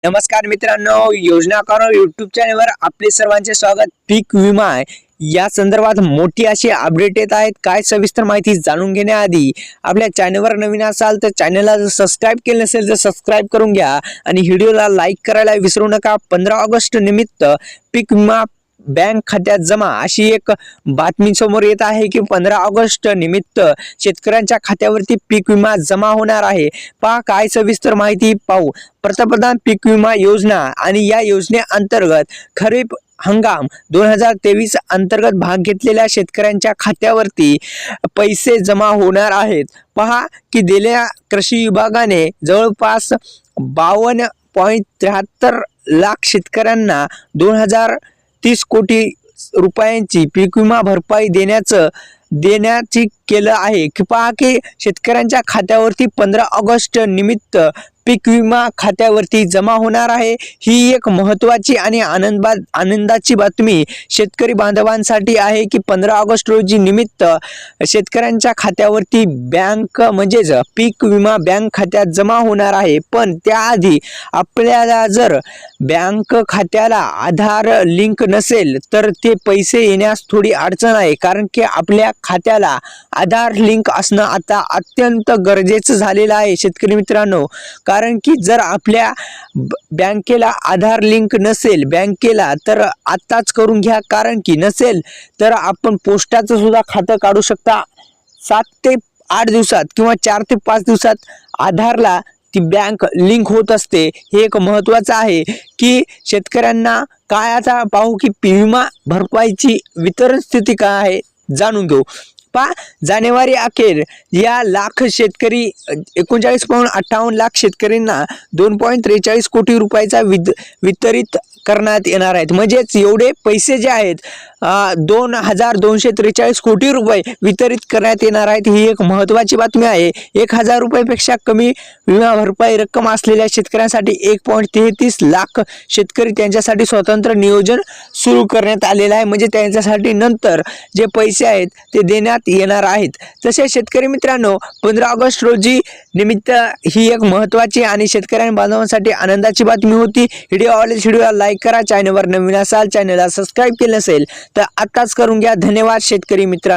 नमस्कार मित्रांनो, योजनाकार यूट्यूब चॅनलवर आपले सर्वांचे स्वागत। पीक विमा या संदर्भात मोठी अशी अपडेट येत आहेत। काय सविस्तर माहिती जाणून घेण्याआधी आपल्या चॅनलवर नवीन असाल तर चॅनलला सबस्क्राइब केले नसेल तर सबस्क्राइब करून घ्या आणि व्हिडिओला लाईक करायला विसरू नका। 15 ऑगस्ट निमित्त पीक विमा बँक खात्यात जमा अशी एक बातमी समोर येत आहे की 15 ऑगस्ट निमित्त शेतकऱ्यांच्या खात्यावरती पीक विमा जमा होणार आहे। पहा काय सविस्तर माहिती पाहू। पंतप्रधान पीक विमा योजना आणि या योजनेअंतर्गत खरीप हंगाम 2023 अंतर्गत भाग घेतलेल्या शेतकऱ्यांच्या खात्यावरती पैसे जमा होणार आहेत। पहा की गेल्या कृषी विभागाने जवळपास 52.73 लाख शेतकऱ्यांना 2030 कोटी रुपयांची पीक विमा भरपाई देण्याची केलं आहे। की पहा की शेतकऱ्यांच्या खात्यावरती 15 ऑगस्ट निमित्त पीक विमा खात्यावरती जमा होणार आहे। ही एक महत्त्वाची आणि आनंदाची बातमी शेतकरी बांधवांसाठी आहे की 15 ऑगस्ट रोजी निमित्त शेतकऱ्यांच्या खात्यावरती बँक म्हणजेच पीक विमा बँक खात्यात जमा होणार आहे। पण त्याआधी आपल्याला जर बँक खात्याला आधार लिंक नसेल तर ते पैसे येण्यास थोडी अडचण आहे, कारण की आपल्या खात्याला आधार लिंक असणं आता अत्यंत गरजेचं झालेलं आहे शेतकरी मित्रांनो। कारण की जर आपल्या बँकेला आधार लिंक नसेल बँकेला तर आत्ताच करून घ्या, कारण की नसेल तर आपण पोस्टाचं सुद्धा खातं काढू शकता 7 ते 8 दिवसात किंवा 4 ते 5 दिवसात आधारला ती बँक लिंक होत असते। हे एक महत्त्वाचं आहे की शेतकऱ्यांना काय आता पाहू की विमा भरपाईची वितरण स्थिती काय आहे जाणून घेऊ। जानेवारी अखेर या लाख शेतकरी 39.58 लाख शेतकऱ्यांना 2.43 कोटी रुपयाचा वितरित करण्यात येणार आहेत। म्हणजेच एवढे पैसे जे आहेत 2243 कोटी रुपये वितरित करण्यात येणार आहेत। ही एक महत्त्वाची बातमी आहे। 1000 रुपयापेक्षा कमी विमा भरपाई रक्कम असलेल्या शेतकऱ्यांसाठी 1.33 लाख शेतकरी त्यांच्यासाठी स्वतंत्र नियोजन सुरू करण्यात आलेलं आहे। म्हणजे त्यांच्यासाठी नंतर जे पैसे आहेत ते देण्यात येणार आहेत। तसेच शेतकरी मित्रांनो 15 ऑगस्ट रोजी निमित्त ही एक महत्त्वाची आणि शेतकऱ्यांना बांधवांसाठी आनंदाची बातमी होती। व्हिडिओला लाईक करा, चॅनलवर नवीन असाल चॅनलला सबस्क्राइब केलं नसेल तर आत्ताच करून घ्या। धन्यवाद शेतकरी मित्रांनो।